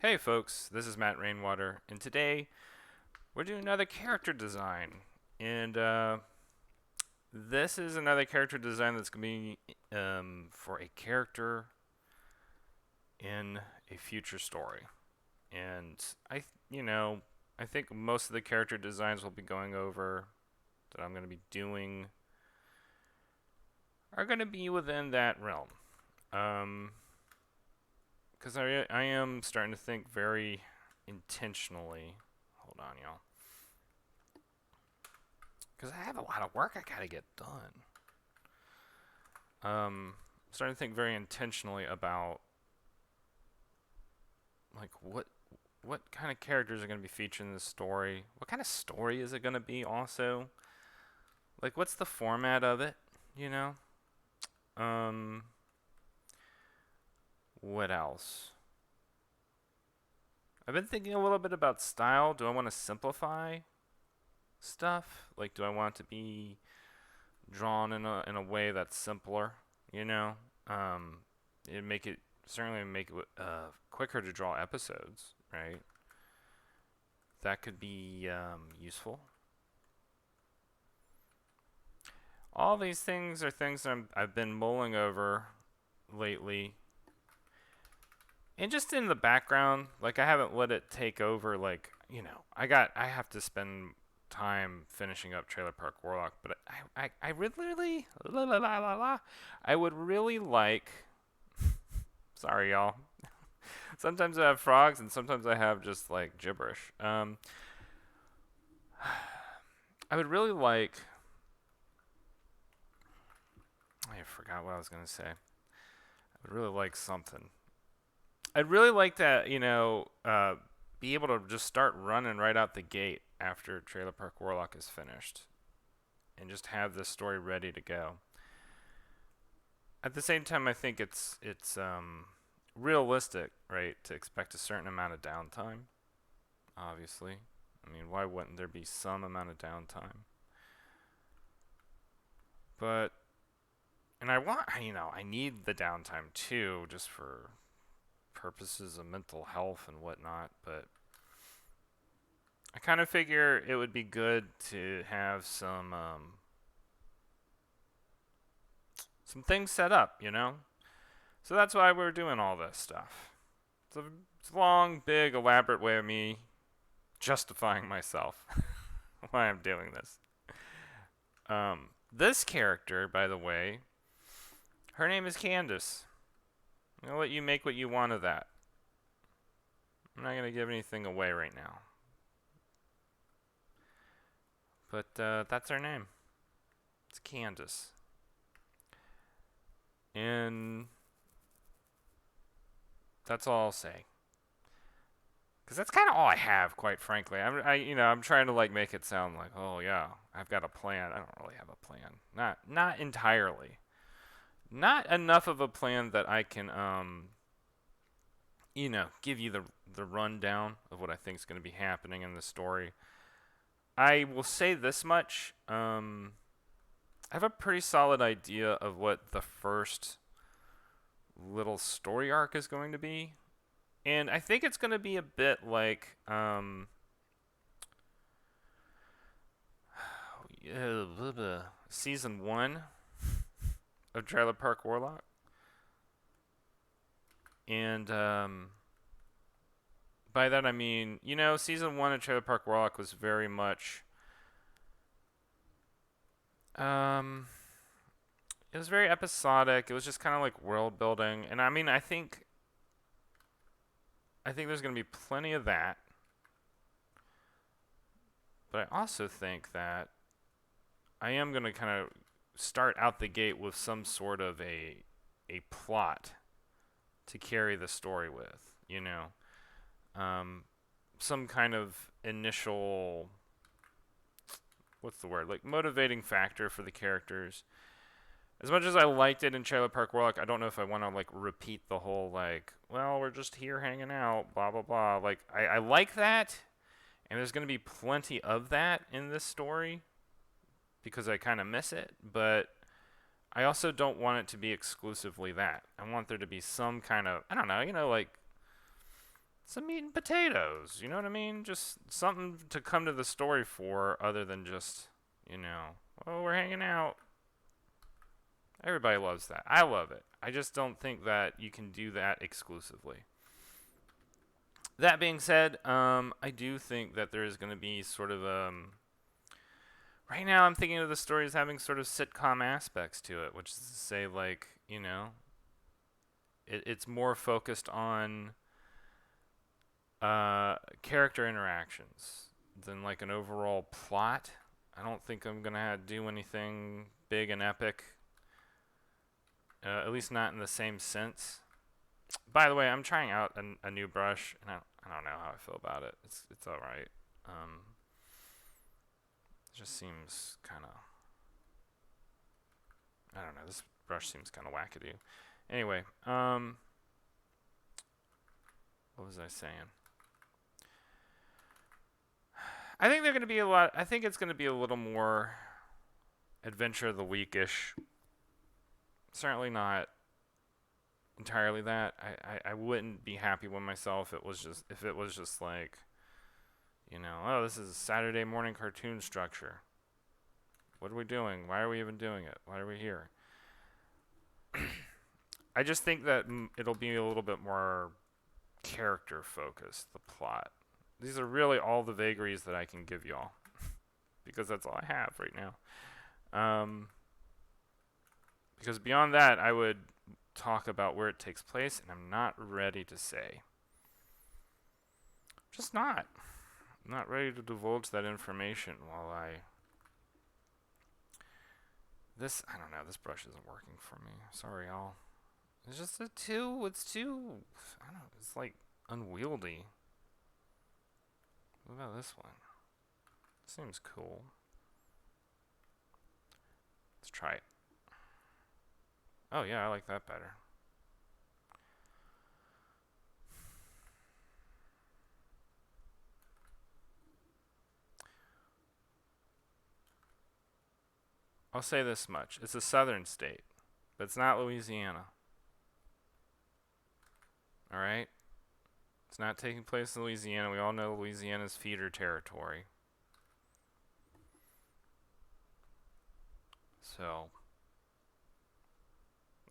Hey folks, this is Matt Rainwater, and today we're doing another character design. And this is another character design that's going to be for a character in a future story. And I think most of the character designs we'll be going over that I'm going to be doing are going to be within that realm. Because I am starting to think very intentionally. Hold on, y'all. Because I have a lot of work I gotta get done. Starting to think very intentionally about like what kind of characters are going to be featured in this story. What kind of story is it going to be also? Like what's the format of it, you know? Um what else? I've been thinking a little bit about style. Do I want to simplify stuff? Like do I want it to be drawn in a way that's simpler, you know? It make it certainly make it quicker to draw episodes, right? That could be useful. All these things are things I've been mulling over lately, and just in the background. Like I haven't let it take over. Like I have to spend time finishing up Trailer Park Warlock, but I really la, la, la, la, la, I would really like. Sorry, y'all. Sometimes I have frogs, and sometimes I have just like gibberish. I would really like. I forgot what I was gonna say. I would really like something. I'd really like to, be able to just start running right out the gate after Trailer Park Warlock is finished, and just have this story ready to go. At the same time, I think it's realistic, right, to expect a certain amount of downtime. Obviously, I mean, why wouldn't there be some amount of downtime? But and I need the downtime too, just for purposes of mental health and whatnot. But I kind of figure it would be good to have some things set up, you know. So that's why we're doing all this stuff. It's a long, big, elaborate way of me justifying myself why I'm doing this. This character, by the way, her name is Candice. I'll let you make what you want of that. I'm not going to give anything away right now. But that's her name. It's Candice. And that's all I'll say. Because that's kind of all I have, quite frankly. I'm trying to like make it sound like, oh yeah, I've got a plan. I don't really have a plan. Not entirely. Not enough of a plan that I can give you the rundown of what I think is going to be happening in the story. I will say this much. I have a pretty solid idea of what the first little story arc is going to be. And I think it's going to be a bit like season 1 of Trailer Park Warlock. And by that I mean, season 1 of Trailer Park Warlock was very much um it was very episodic. It was just kind of like world building. And I mean, I think there's going to be plenty of that. But I also think that I am going to kind of start out the gate with some sort of a plot to carry the story with, some kind of initial, what's the word, like motivating factor for the characters. As much as I liked it in Trailer Park Warlock, I don't know if I want to like repeat the whole like, well, we're just here hanging out, blah blah blah. Like I like that, and there's going to be plenty of that in this story because I kind of miss it, but I also don't want it to be exclusively that. I want there to be some kind of, I don't know, like some meat and potatoes. You know what I mean? Just something to come to the story for, other than just, oh, we're hanging out. Everybody loves that. I love it. I just don't think that you can do that exclusively. That being said, I do think that there is going to be sort of right now I'm thinking of the story as having sort of sitcom aspects to it, which is to say, like, it's more focused on character interactions than like an overall plot. I don't think I'm gonna do anything big and epic, at least not in the same sense. By the way, I'm trying out a new brush, and I don't know how I feel about it. It's all right. It just seems kind of, I don't know. This brush seems kind of wackadoo. Anyway, what was I saying? I think they're going to be a lot. I think it's going to be a little more adventure of the week-ish. Certainly not entirely that. I wouldn't be happy with myself if it was just like, oh, this is a Saturday morning cartoon structure. What are we doing? Why are we even doing it? Why are we here? I just think that it'll be a little bit more character focused, the plot. These are really all the vagaries that I can give y'all, because that's all I have right now. Because beyond that, I would talk about where it takes place, and I'm not ready to say. Just not. I'm not ready to divulge that information while I don't know, this brush isn't working for me. Sorry, y'all. It's just it's too, I don't know, it's like unwieldy. What about this one? Seems cool. Let's try it. Oh yeah, I like that better. I'll say this much. It's a southern state, but it's not Louisiana. Alright? It's not taking place in Louisiana. We all know Louisiana's feeder territory. So,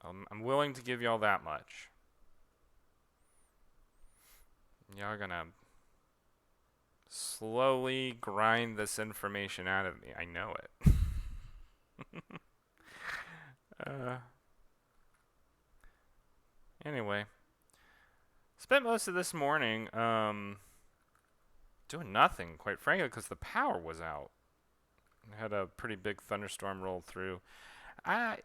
I'm willing to give y'all that much. Y'all are gonna slowly grind this information out of me. I know it. Anyway, spent most of this morning doing nothing, quite frankly, because the power was out. I had a pretty big thunderstorm roll through. I'm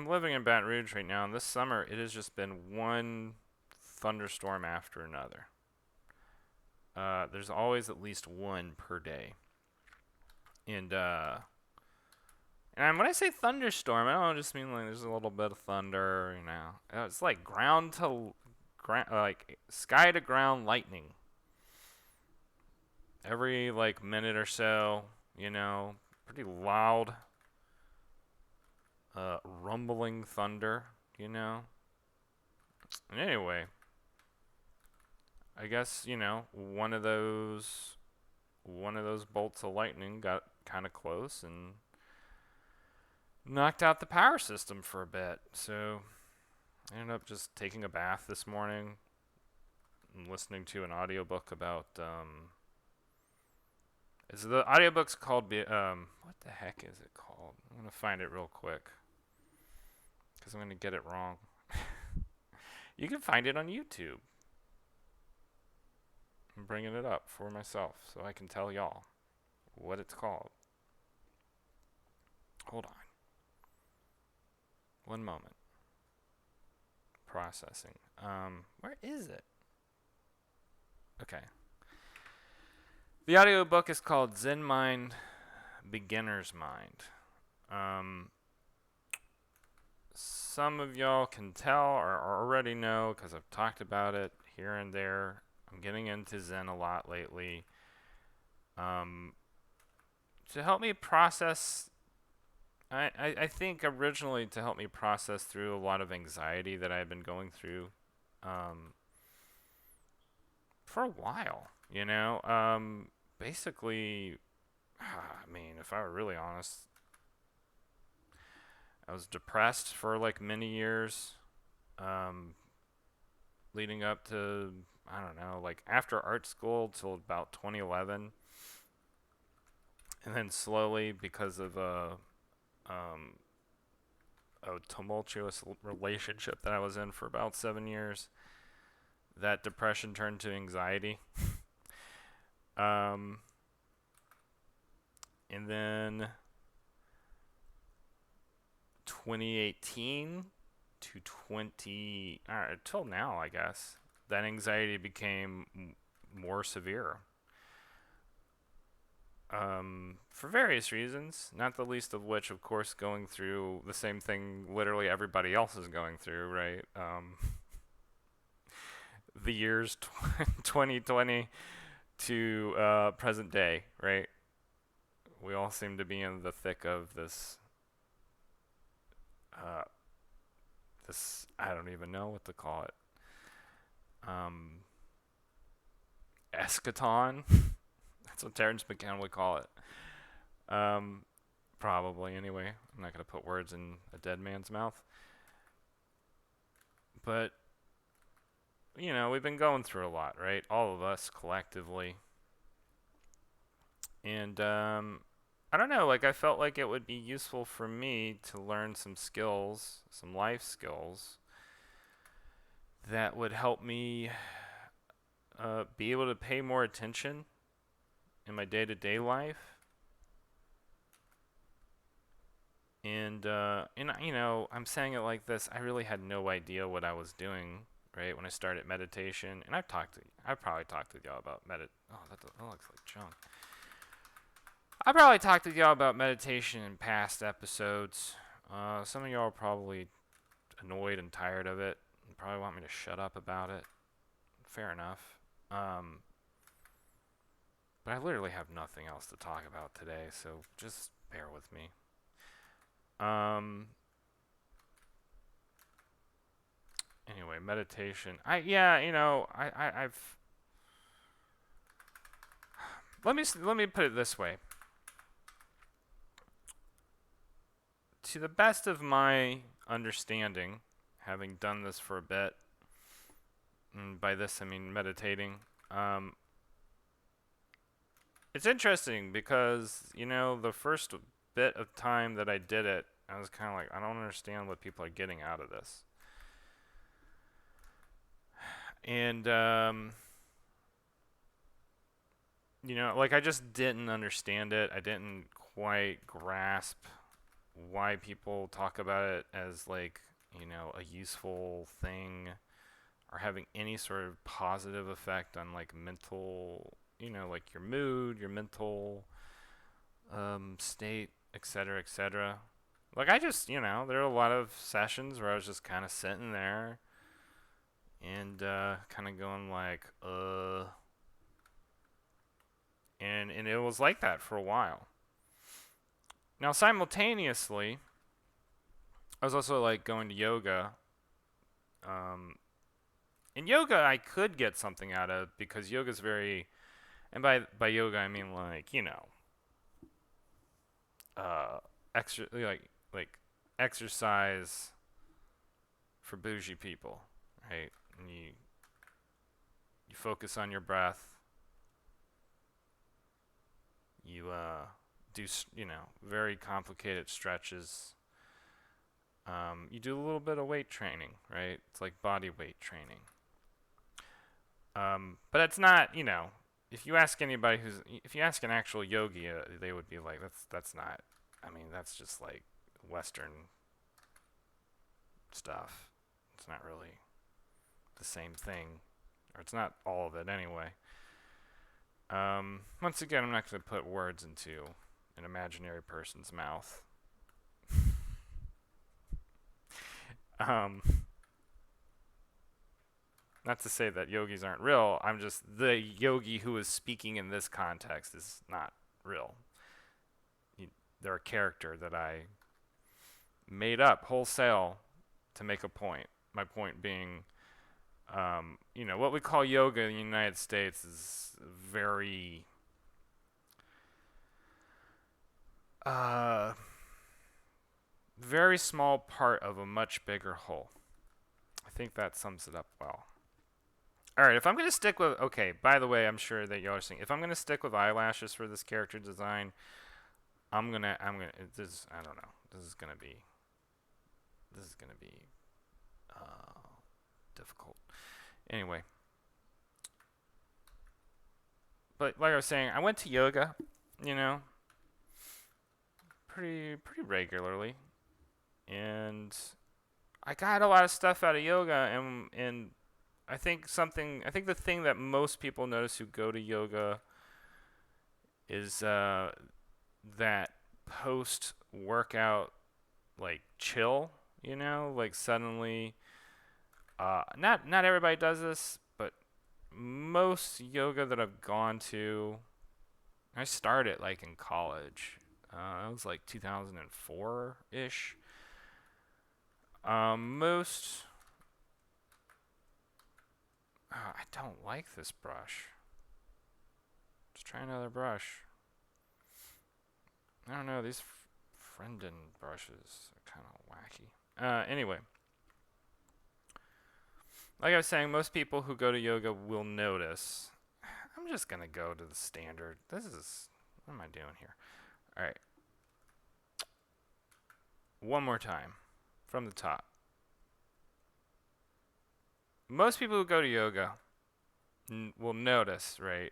living in Baton Rouge right now, and this summer it has just been one thunderstorm after another. There's always at least one per day. And when I say thunderstorm, I don't just mean like there's a little bit of thunder, It's like ground to ground, like sky to ground lightning. Every like minute or so, pretty loud, rumbling thunder, And anyway, I guess one of those bolts of lightning got kind of close and knocked out the power system for a bit. So I ended up just taking a bath this morning and listening to an audiobook about the audiobook's called what the heck is it called? I'm going to find it real quick because I'm going to get it wrong. You can find it on YouTube. I'm bringing it up for myself so I can tell y'all what it's called. Hold on. One moment. Processing. Where is it? Okay. The audiobook is called Zen Mind, Beginner's Mind. Some of y'all can tell or already know because I've talked about it here and there. I'm getting into Zen a lot lately. To help me process, I think originally to help me process through a lot of anxiety that I've been going through for a while, basically, I mean, if I were really honest, I was depressed for like many years, um, leading up to, I don't know, like after art school till about 2011, and then slowly because of um, a tumultuous relationship that I was in for about 7 years, that depression turned to anxiety. Um, and then 2018 to 20, till now, I guess, that anxiety became more severe. For various reasons, not the least of which, of course, going through the same thing literally everybody else is going through, right? The years 2020 to present day, right? We all seem to be in the thick of uh, this, I don't even know what to call it, um, eschaton. That's what Terrence McKenna would call it. Um, Probably, anyway. I'm not going to put words in a dead man's mouth. But, we've been going through a lot, right? All of us collectively. And, I don't know, like, I felt like it would be useful for me to learn some skills, some life skills, that would help me be able to pay more attention in my day to day life. And I'm saying it like this. I really had no idea what I was doing, right, when I started meditation. And I've probably talked to y'all about Oh, that looks like junk. I probably talked to y'all about meditation in past episodes. Some of y'all are probably annoyed and tired of it, and probably want me to shut up about it. Fair enough. But I literally have nothing else to talk about today, so just bear with me. Anyway, meditation. I've let me put it this way. To the best of my understanding, having done this for a bit, and by this I mean meditating, it's interesting because, the first bit of time that I did it, I was kind of like, I don't understand what people are getting out of this. And, like I just didn't understand it. I didn't quite grasp why people talk about it as like, a useful thing or having any sort of positive effect on like mental, like your mood, your mental state, etc., etc. Like I just, there are a lot of sessions where I was just kind of sitting there and kind of going like, and it was like that for a while. Now simultaneously, I was also like going to yoga. And yoga I could get something out of because yoga's very, and by yoga I mean like, extra like exercise for bougie people, right? And you focus on your breath. You do very complicated stretches. You do a little bit of weight training, right? It's like body weight training. But it's not, if you ask anybody if you ask an actual yogi, they would be like, that's not. I mean, that's just like Western stuff. It's not really the same thing, or it's not all of it anyway. Once again, I'm not going to put words into an imaginary person's mouth. um, Not to say that yogis aren't real. I'm just the yogi who is speaking in this context is not real. They're a character that I made up wholesale to make a point. My point being, What we call yoga in the United States is very uh, very small part of a much bigger whole. I think that sums it up well. All right, if I'm gonna stick with okay. By the way, I'm sure that y'all are saying if I'm gonna stick with eyelashes for this character design, this. I don't know. This is gonna be uh, difficult. Anyway, but like I was saying, I went to yoga, you know, pretty regularly, and I got a lot of stuff out of yoga, and I think the thing that most people notice who go to yoga is that post workout like chill, like suddenly not everybody does this, but most yoga that I've gone to, I started like in college. That was like 2004 ish. Most I don't like this brush. Let's try another brush. I don't know, these Frienden brushes are kind of wacky. Anyway, like I was saying, most people who go to yoga will notice. I'm just gonna go to the standard. What am I doing here? All right, one more time from the top. Most people who go to yoga will notice, right?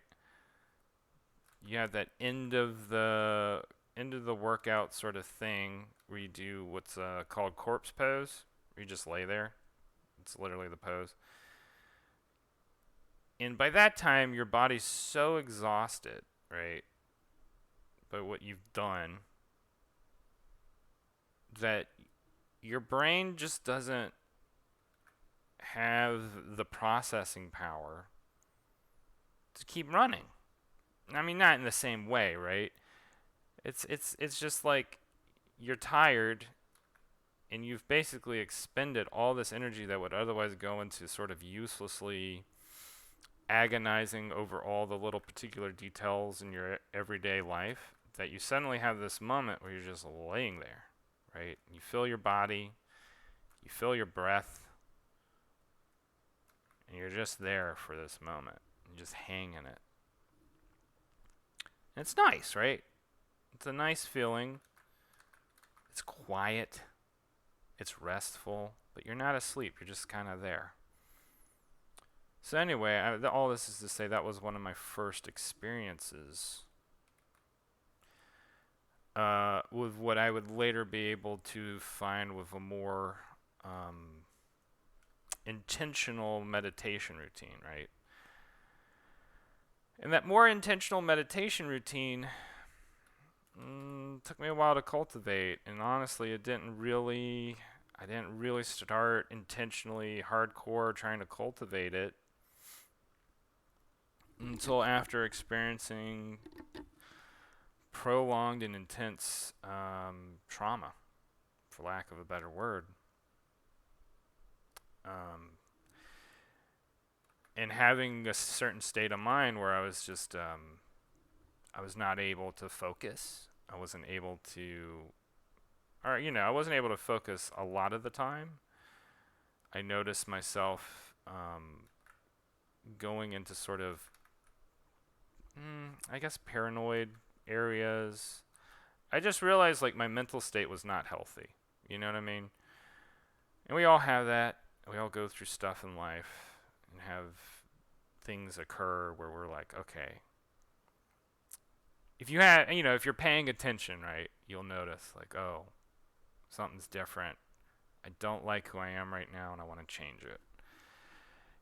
You have that end of the workout sort of thing where you do what's called corpse pose, where you just lay there. It's literally the pose. And by that time, your body's so exhausted, right, by what you've done, that your brain just doesn't have the processing power to keep running. I mean, not in the same way, right? It's just like you're tired and you've basically expended all this energy that would otherwise go into sort of uselessly agonizing over all the little particular details in your everyday life, that you suddenly have this moment where you're just laying there, right? You feel your body, you feel your breath, and you're just there for this moment. You just hang in it. And it's nice, right? It's a nice feeling. It's quiet. It's restful, but you're not asleep. You're just kind of there. So anyway, all this is to say that was one of my first experiences with what I would later be able to find with a more intentional meditation routine, right? And that more intentional meditation routine took me a while to cultivate, and honestly, I didn't really start intentionally hardcore trying to cultivate it until after experiencing prolonged and intense trauma, for lack of a better word. And having a certain state of mind where I was just, I was not able to focus. I wasn't able to, I wasn't able to focus a lot of the time. I noticed myself going into sort of, I guess, paranoid areas. I just realized like my mental state was not healthy. You know what I mean? And we all have that. We all go through stuff in life and have things occur where we're like, okay. If you're paying attention, right, you'll notice like, oh, something's different. I don't like who I am right now and I want to change it.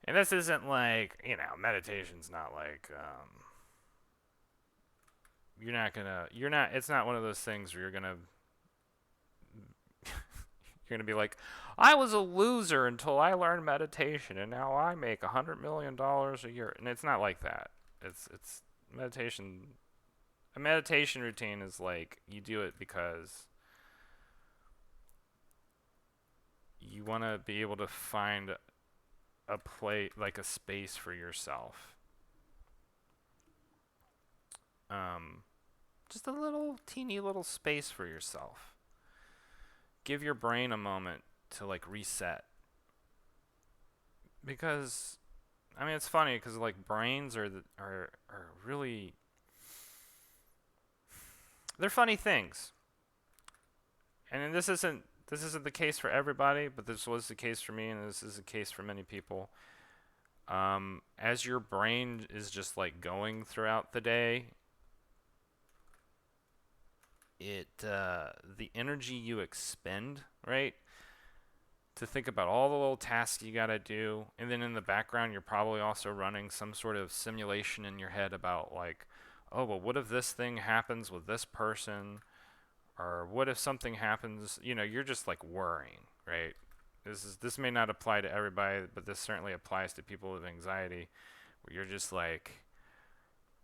And this isn't like, meditation's not like, it's not one of those things where you're gonna be like, I was a loser until I learned meditation and now I make $100 million a year. And it's not like that. It's meditation. A meditation routine is like you do it because you want to be able to find like a space for yourself. Um, just a little teeny little space for yourself. Give your brain a moment to like reset. Because I mean, it's funny because like brains are really, they're funny things. And this isn't the case for everybody, but this was the case for me, and this is the case for many people. As your brain is just like going throughout the day, the energy you expend, right, to think about all the little tasks you gotta do, and then in the background you're probably also running some sort of simulation in your head about like, oh well, what if this thing happens with this person, or what if something happens? You're just like worrying, right? This may not apply to everybody, but this certainly applies to people with anxiety, where you're just like,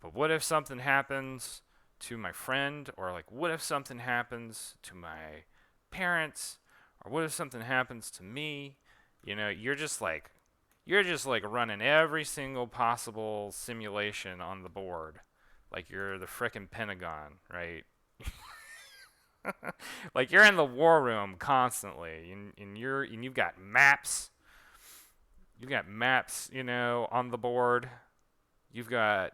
but what if something happens to my friend, or like what if something happens to my parents, or what if something happens to me? You're just like running every single possible simulation on the board, like you're the frickin' Pentagon, right? Like you're in the war room constantly, and you've got maps. You've got maps, on the board. You've got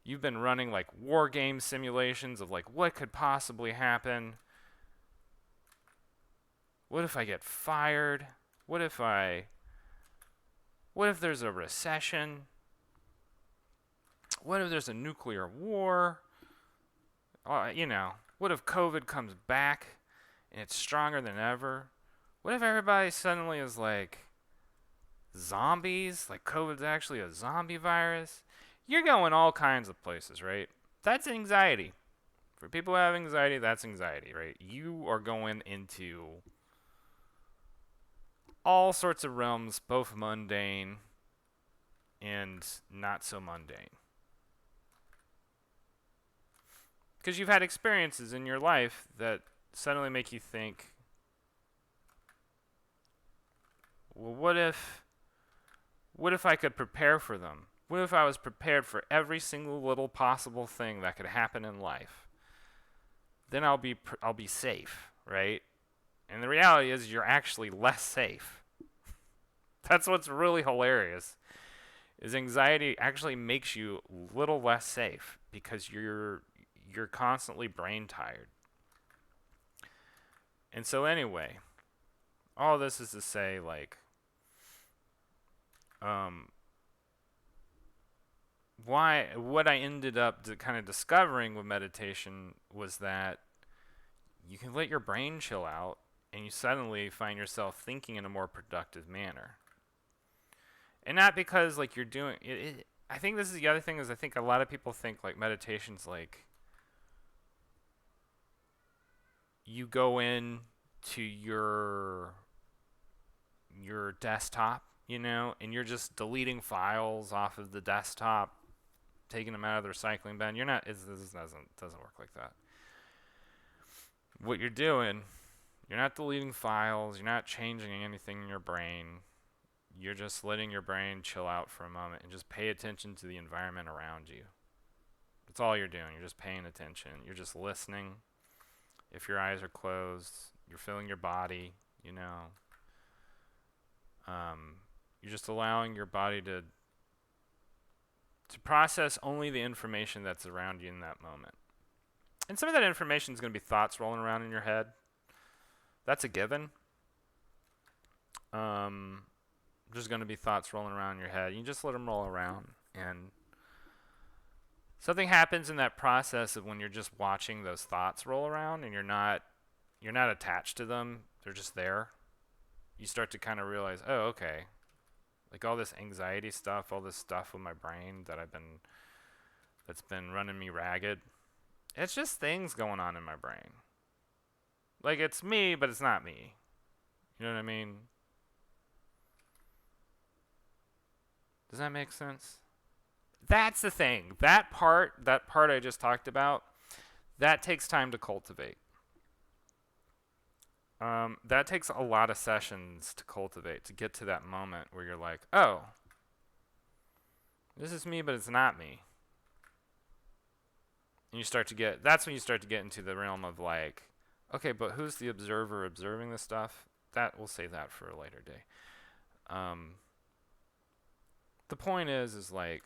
you've been running like war game simulations of like what could possibly happen. What if I get fired? What if I what if there's a recession? What if there's a nuclear war? What if COVID comes back and it's stronger than ever? What if everybody suddenly is like zombies? Like COVID's actually a zombie virus? You're going all kinds of places, right? That's anxiety. For people who have anxiety, that's anxiety, right? You are going into all sorts of realms, both mundane and not so mundane. Because you've had experiences in your life that suddenly make you think, well, what if I could prepare for them? What if I was prepared for every single little possible thing that could happen in life? Then I'll be safe, right? And the reality is you're actually less safe. That's what's really hilarious. Is anxiety actually makes you a little less safe because you're constantly brain tired. And so anyway, all this is to say like um what I ended up kind of discovering with meditation was that you can let your brain chill out and you suddenly find yourself thinking in a more productive manner. And not because like you're doing it, I think this is the other thing is I think a lot of people think like meditation's like you go in to your desktop, and you're just deleting files off of the desktop, taking them out of the recycling bin. You're not. This doesn't work like that. What you're doing, you're not deleting files. You're not changing anything in your brain. You're just letting your brain chill out for a moment and just pay attention to the environment around you. That's all you're doing. You're just paying attention. You're just listening. If your eyes are closed, you're feeling your body. You know. You're just allowing your body to process only the information that's around you in that moment. And some of that information is going to be thoughts rolling around in your head. That's a given. There's going to be thoughts rolling around in your head. You just let them roll around, and something happens in that process of when you're just watching those thoughts roll around, and you're not attached to them. They're just there. You start to kind of realize, oh, okay, like all this anxiety stuff, all this stuff with my brain that's been running me ragged. It's just things going on in my brain. Like it's me, but it's not me. You know what I mean? Does that make sense? That's the thing. That part I just talked about, that takes time to cultivate. That takes a lot of sessions to cultivate to get to that moment where you're like, oh, this is me, but it's not me. And that's when you start to get into the realm of like, okay, but who's the observer observing this stuff? We'll save that for a later day. The point is like,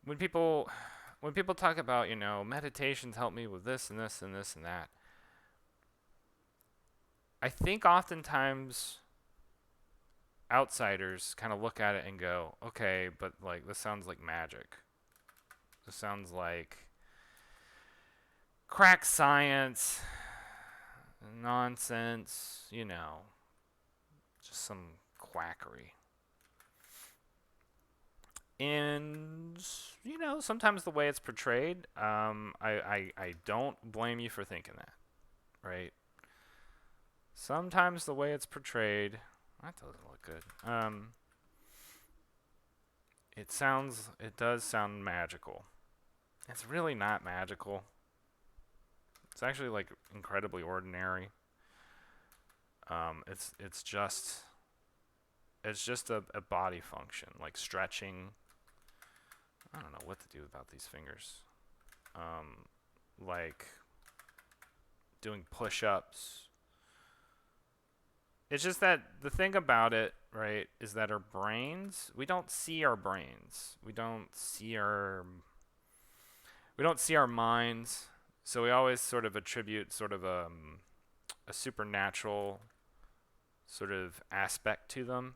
when people talk about, meditations help me with this and this and this and that, I think oftentimes outsiders kind of look at it and go, okay, but like this sounds like magic. This sounds like crack science, nonsense, just some quackery. And sometimes the way it's portrayed, I don't blame you for thinking that, right? Sometimes the way it's portrayed, that doesn't look good. It does sound magical. It's really not magical. It's actually like incredibly ordinary. It's just a body function, like stretching. I don't know what to do about these fingers. Like doing push-ups. It's just that the thing about it, right, is that we don't see our brains. We don't see our minds. So we always sort of attribute sort of a supernatural sort of aspect to them.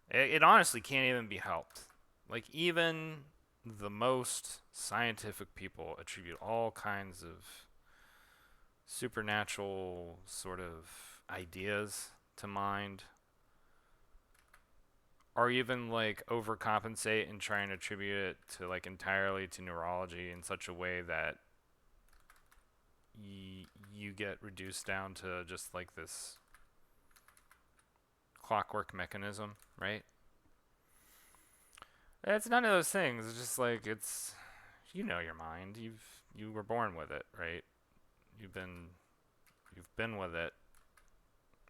It honestly can't even be helped. Like, even the most scientific people attribute all kinds of supernatural sort of ideas to mind, or even like overcompensate and try and attribute it to like entirely to neurology in such a way that you get reduced down to just like this clockwork mechanism, right? It's none of those things. It's just like your mind. You were born with it, right? You've been with it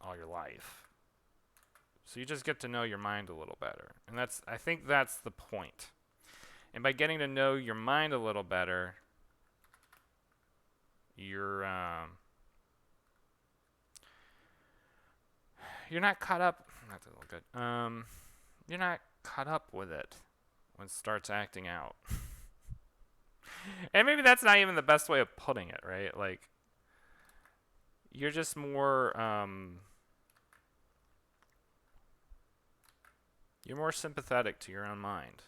all your life. So you just get to know your mind a little better. And I think that's the point. And by getting to know your mind a little better, you're not caught up. That's a little good. You're not caught up with it when it starts acting out. And maybe that's not even the best way of putting it, right? Like, you're just more you're more sympathetic to your own mind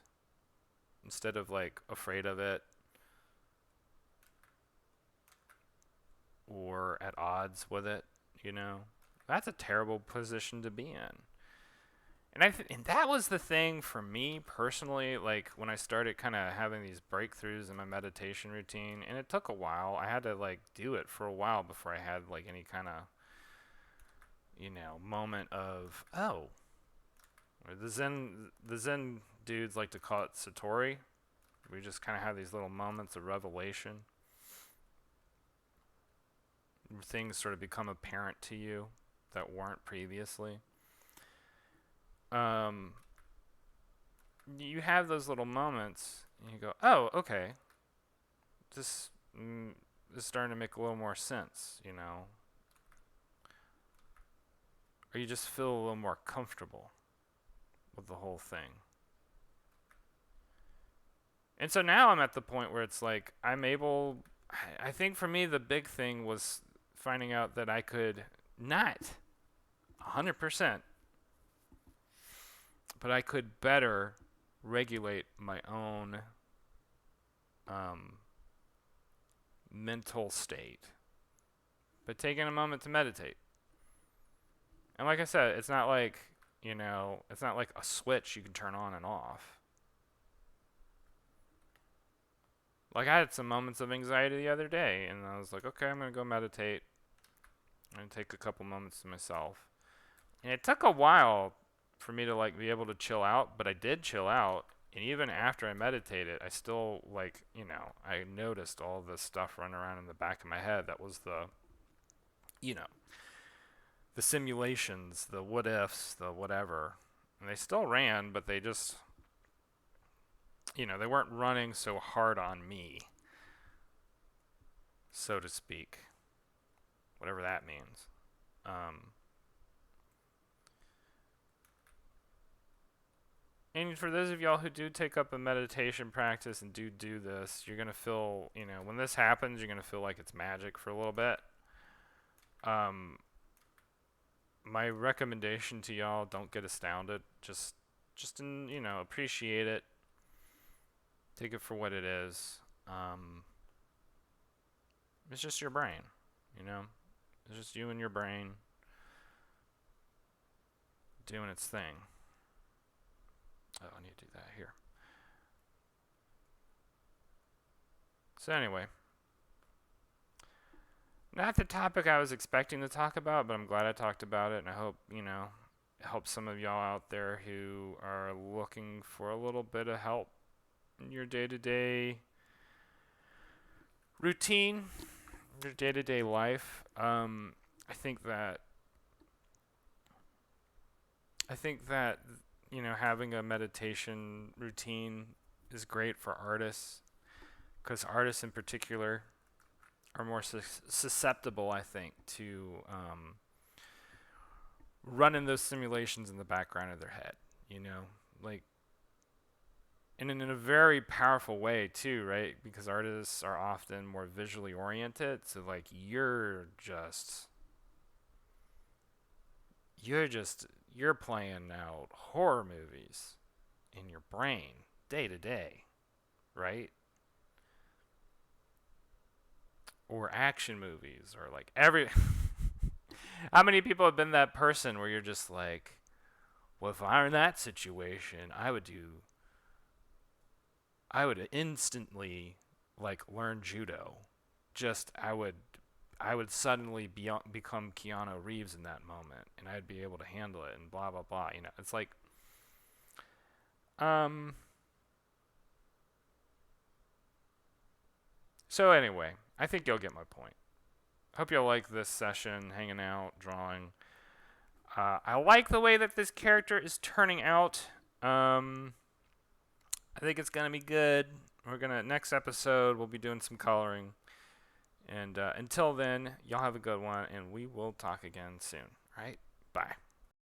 instead of like afraid of it or at odds with it, That's a terrible position to be in. And that was the thing for me personally, like when I started kind of having these breakthroughs in my meditation routine, and it took a while. I had to like do it for a while before I had like any kind of moment of, oh, or the Zen dudes like to call it satori. We just kind of have these little moments of revelation. Things sort of become apparent to you that weren't previously. You have those little moments, and you go, "Oh, okay, this is starting to make a little more sense," Or you just feel a little more comfortable with the whole thing. And so now I'm at the point where it's like I'm able. I think for me the big thing was finding out that I could not 100%, but I could better regulate my own mental state by taking a moment to meditate. And like I said, it's not like, it's not like a switch you can turn on and off. Like, I had some moments of anxiety the other day, and I was like, okay, I'm going to go meditate. I'm going to take a couple moments to myself. And it took a while for me to like be able to chill out, but I did chill out, And even after I meditated, I still, like, I noticed all this stuff running around in the back of my head. That was you know, the simulations, the what ifs, the whatever. And they still ran, but they just, they weren't running so hard on me, so to speak. Whatever that means. And for those of y'all who do take up a meditation practice and do this, you're going to feel, when this happens, you're going to feel like it's magic for a little bit. My recommendation to y'all, don't get astounded. Just appreciate it. Take it for what it is. It's just your brain, It's just you and your brain doing its thing. Oh, I need to do that here. So anyway, not the topic I was expecting to talk about, but I'm glad I talked about it, and I hope, it helps some of y'all out there who are looking for a little bit of help in your day-to-day routine, your day-to-day life. I think that having a meditation routine is great for artists, because artists in particular are more susceptible, I think, to running those simulations in the background of their head, like, and in a very powerful way too, right? Because artists are often more visually oriented, so like you're playing out horror movies in your brain day to day, right? Or action movies, or like every how many people have been that person where you're just like, well, if I were in that situation, I would instantly, like, learn judo. Just I would suddenly become Keanu Reeves in that moment, and I'd be able to handle it, and blah blah blah. It's like, So anyway, I think you'll get my point. Hope you'll like this session, hanging out, drawing. I like the way that this character is turning out. I think it's gonna be good. Next episode, we'll be doing some coloring. And until then, y'all have a good one, and we will talk again soon. All right? Bye.